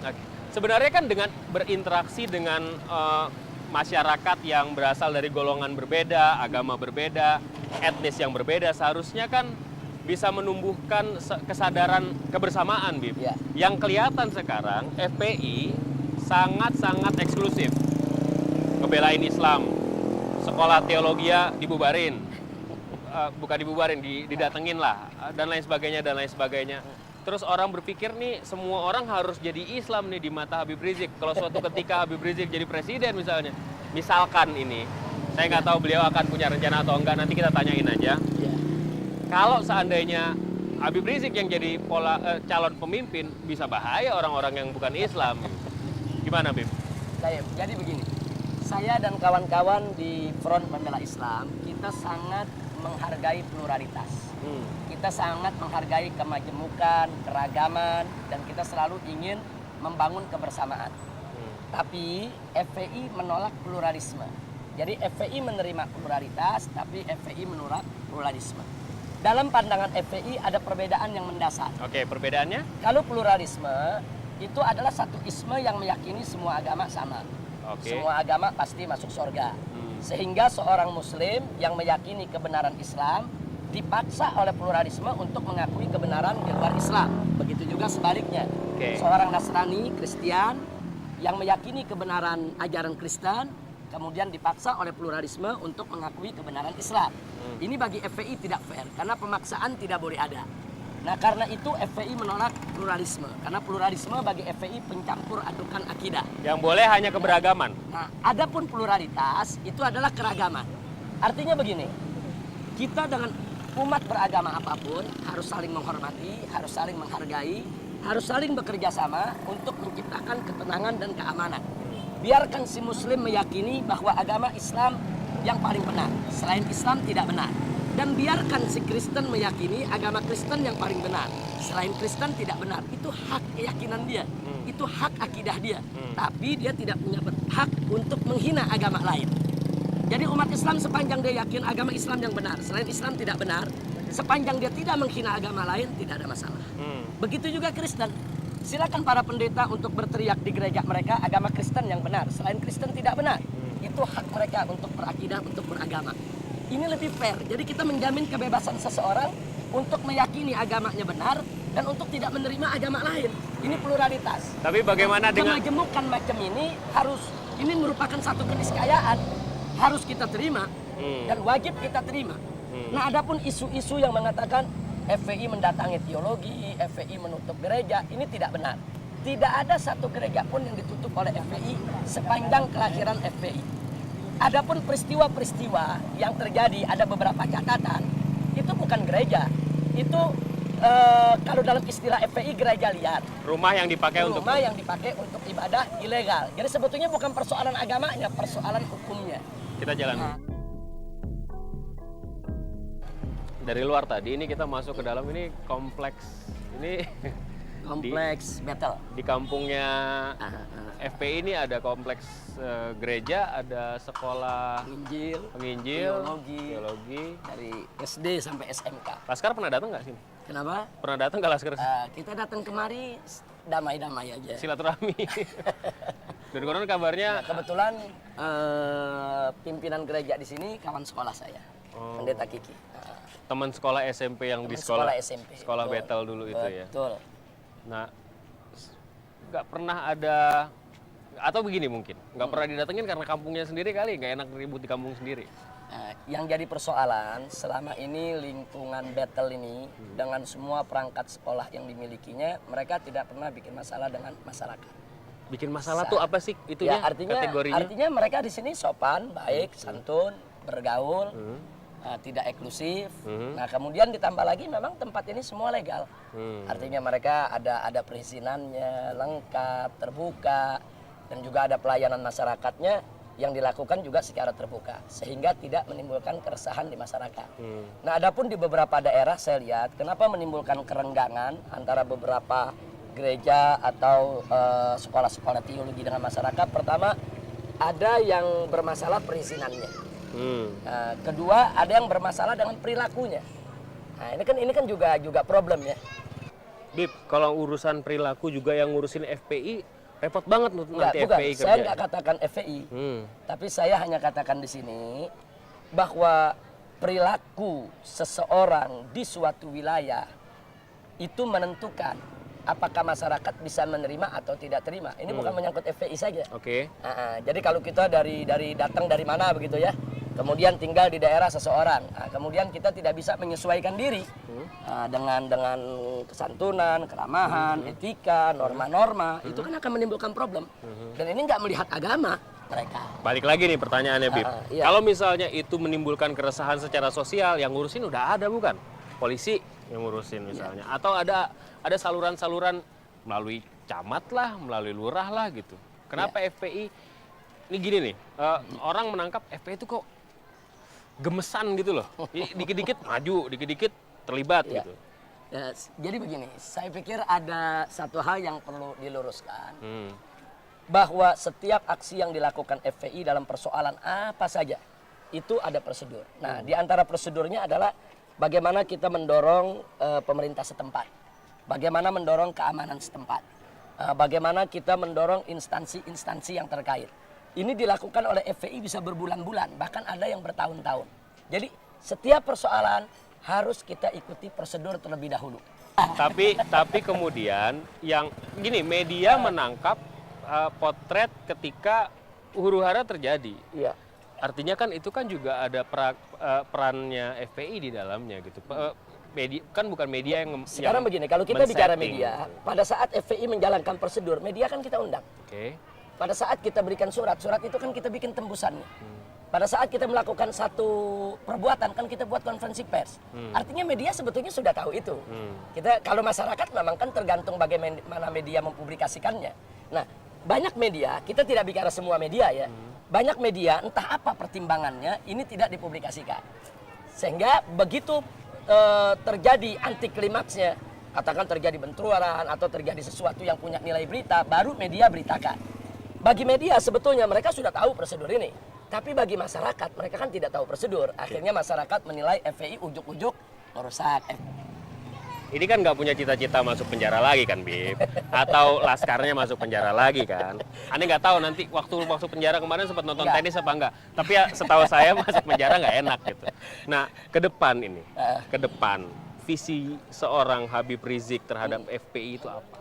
Oke. Sebenarnya kan dengan berinteraksi dengan masyarakat yang berasal dari golongan berbeda, agama berbeda, etnis yang berbeda, seharusnya kan bisa menumbuhkan kesadaran kebersamaan, Bib. Ya. Yang kelihatan sekarang, FPI sangat-sangat eksklusif. Ngebelain Islam, sekolah teologi dibubarin, bukan dibubarin, didatengin lah, dan lain sebagainya. Terus orang berpikir nih, semua orang harus jadi Islam nih di mata Habib Rizik. Kalau suatu ketika Habib Rizik jadi presiden misalnya, misalkan ini, saya nggak tahu beliau akan punya rencana atau enggak, nanti kita tanyain aja. Ya. Kalau seandainya Habib Rizik yang jadi calon pemimpin, bisa bahaya orang-orang yang bukan Islam. Gimana, Bib? Jadi begini, saya dan kawan-kawan di Front Pembela Islam, kita sangat menghargai pluralitas. Kita sangat menghargai kemajemukan, keragaman, dan kita selalu ingin membangun kebersamaan. Tapi FPI menolak pluralisme. Jadi FPI menerima pluralitas, tapi FPI menolak pluralisme. Dalam pandangan FPI ada perbedaan yang mendasar. Oke, perbedaannya? Kalau pluralisme itu adalah satu isme yang meyakini semua agama sama. Oke. Semua agama pasti masuk surga. Sehingga seorang muslim yang meyakini kebenaran Islam dipaksa oleh pluralisme untuk mengakui kebenaran di luar Islam. Begitu juga sebaliknya. Oke. Seorang Nasrani, Kristen yang meyakini kebenaran ajaran Kristen kemudian dipaksa oleh pluralisme untuk mengakui kebenaran Islam. Ini bagi FPI tidak fair karena pemaksaan tidak boleh ada. Nah, karena itu FPI menolak pluralisme karena pluralisme bagi FPI pencampur adukan akidah. Yang boleh hanya keberagaman. Nah, adapun pluralitas itu adalah keragaman. Artinya begini, kita dengan umat beragama apapun harus saling menghormati, harus saling menghargai, harus saling bekerja sama untuk menciptakan ketenangan dan keamanan. Biarkan si muslim meyakini bahwa agama Islam yang paling benar, selain Islam tidak benar. Dan biarkan si Kristen meyakini agama Kristen yang paling benar, selain Kristen tidak benar. Itu hak keyakinan dia, itu hak akidah dia. Tapi dia tidak punya hak untuk menghina agama lain. Jadi umat Islam sepanjang dia yakin agama Islam yang benar, selain Islam tidak benar, sepanjang dia tidak menghina agama lain, tidak ada masalah. Begitu juga Kristen. Silakan para pendeta untuk berteriak di gereja mereka agama Kristen yang benar, selain Kristen tidak benar. Itu hak mereka untuk berakidah, untuk beragama. Ini lebih fair. Jadi kita menjamin kebebasan seseorang untuk meyakini agamanya benar dan untuk tidak menerima agama lain. Ini pluralitas. Tapi bagaimana dengan kemajemukan macam ini merupakan satu keniscayaan. Harus kita terima dan wajib kita terima. Nah, adapun isu-isu yang mengatakan FPI mendatangi teologi, FPI menutup gereja, ini tidak benar. Tidak ada satu gereja pun yang ditutup oleh FPI sepanjang kelahiran FPI. Adapun peristiwa-peristiwa yang terjadi, ada beberapa catatan, itu bukan gereja. Itu kalau dalam istilah FPI gereja liar. rumah yang dipakai untuk untuk ibadah ilegal. Jadi sebetulnya bukan persoalan agamanya, persoalan hukumnya. kita jalan. Dari luar tadi ini kita masuk ke dalam, ini kompleks. Ini Kompleks battle. di kampungnya FPI ini ada kompleks gereja, ada sekolah penginjil, teologi. Dari SD sampai SMK. Laskar pernah datang nggak sini? Kenapa? Pernah datang nggak Laskar? Kita datang kemari damai-damai aja. Silaturahmi. Dan konon kabarnya Kebetulan pimpinan gereja di sini kawan sekolah saya, Pendeta Kiki. teman sekolah SMP yang di Sekolah sekolah SMP. sekolah Betul. Betel dulu itu ya. Betul. Nah, nggak pernah ada, atau begini mungkin, nggak pernah didatengin karena kampungnya sendiri kali, nggak enak ribut di kampung sendiri. Yang jadi persoalan selama ini lingkungan Betel ini dengan semua perangkat sekolah yang dimilikinya, mereka tidak pernah bikin masalah dengan masyarakat. Bikin masalah tuh apa sih itunya? Ya, kategorinya? artinya mereka di sini sopan, baik, santun, bergaul, tidak eksklusif. Nah, kemudian ditambah lagi memang tempat ini semua legal. Artinya mereka ada perizinannya lengkap, terbuka, dan juga ada pelayanan masyarakatnya yang dilakukan juga secara terbuka, sehingga tidak menimbulkan keresahan di masyarakat. Nah, adapun di beberapa daerah saya lihat kenapa menimbulkan kerenggangan antara beberapa gereja atau sekolah-sekolah teologi dengan masyarakat. Pertama, ada yang bermasalah perizinannya. Kedua, ada yang bermasalah dengan perilakunya. Nah, ini kan juga problem ya. Bib, kalau urusan perilaku juga yang ngurusin FPI repot banget Enggak, nanti bukan. FPI kerja. Saya nggak katakan FPI, tapi saya hanya katakan di sini bahwa perilaku seseorang di suatu wilayah itu menentukan apakah masyarakat bisa menerima atau tidak terima. Ini bukan menyangkut FPI saja. Oke. Jadi kalau kita dari datang dari mana begitu ya, kemudian tinggal di daerah seseorang, kemudian kita tidak bisa menyesuaikan diri dengan kesantunan, keramahan, etika, norma-norma, itu kan akan menimbulkan problem. Dan ini nggak melihat agama mereka. Balik lagi nih pertanyaannya, Bib. Iya. Kalau misalnya itu menimbulkan keresahan secara sosial, yang ngurusin udah ada bukan? Polisi yang ngurusin misalnya. Atau ada saluran-saluran melalui camat lah, melalui lurah lah gitu. Kenapa FPI, ini gini nih, orang menangkap FPI itu kok gemesan gitu loh. Dikit-dikit maju, dikit-dikit terlibat Iya. gitu. Ya, jadi begini, saya pikir ada satu hal yang perlu diluruskan. Bahwa setiap aksi yang dilakukan FPI dalam persoalan apa saja, itu ada prosedur. Nah, di antara prosedurnya adalah bagaimana kita mendorong pemerintah setempat. Bagaimana mendorong keamanan setempat. Bagaimana kita mendorong instansi-instansi yang terkait. Ini dilakukan oleh FPI bisa berbulan-bulan, bahkan ada yang bertahun-tahun. Jadi, setiap persoalan harus kita ikuti prosedur terlebih dahulu. Tapi kemudian yang gini, media menangkap potret ketika huru-hara terjadi. Iya. Artinya kan itu kan juga ada perannya FPI di dalamnya gitu. Media kan bukan media yang Sekarang begini, kalau kita bicara media, pada saat FPI menjalankan prosedur, media kan kita undang. Oke. Pada saat kita berikan surat itu kan kita bikin tembusannya. Pada saat kita melakukan satu perbuatan kan kita buat konferensi pers. Artinya media sebetulnya sudah tahu itu. Kita kalau masyarakat memang kan tergantung bagaimana media mempublikasikannya. Nah, banyak media, kita tidak bicara semua media ya. Banyak media entah apa pertimbangannya ini tidak dipublikasikan. Sehingga begitu terjadi anti klimaksnya, katakan terjadi bentroan atau terjadi sesuatu yang punya nilai berita, baru media beritakan. Bagi media sebetulnya mereka sudah tahu prosedur ini. Tapi bagi masyarakat, mereka kan tidak tahu prosedur. Akhirnya masyarakat menilai FPI ujuk-ujuk merusak. Ini kan nggak punya cita-cita masuk penjara lagi kan, Bib? Atau laskarnya masuk penjara lagi kan? Aneh nggak tahu nanti waktu masuk penjara kemarin sempat nonton tenis apa enggak. Tapi ya setahu saya masuk penjara nggak enak gitu. Nah, ke depan ini, ke depan visi seorang Habib Rizik terhadap FPI itu apa?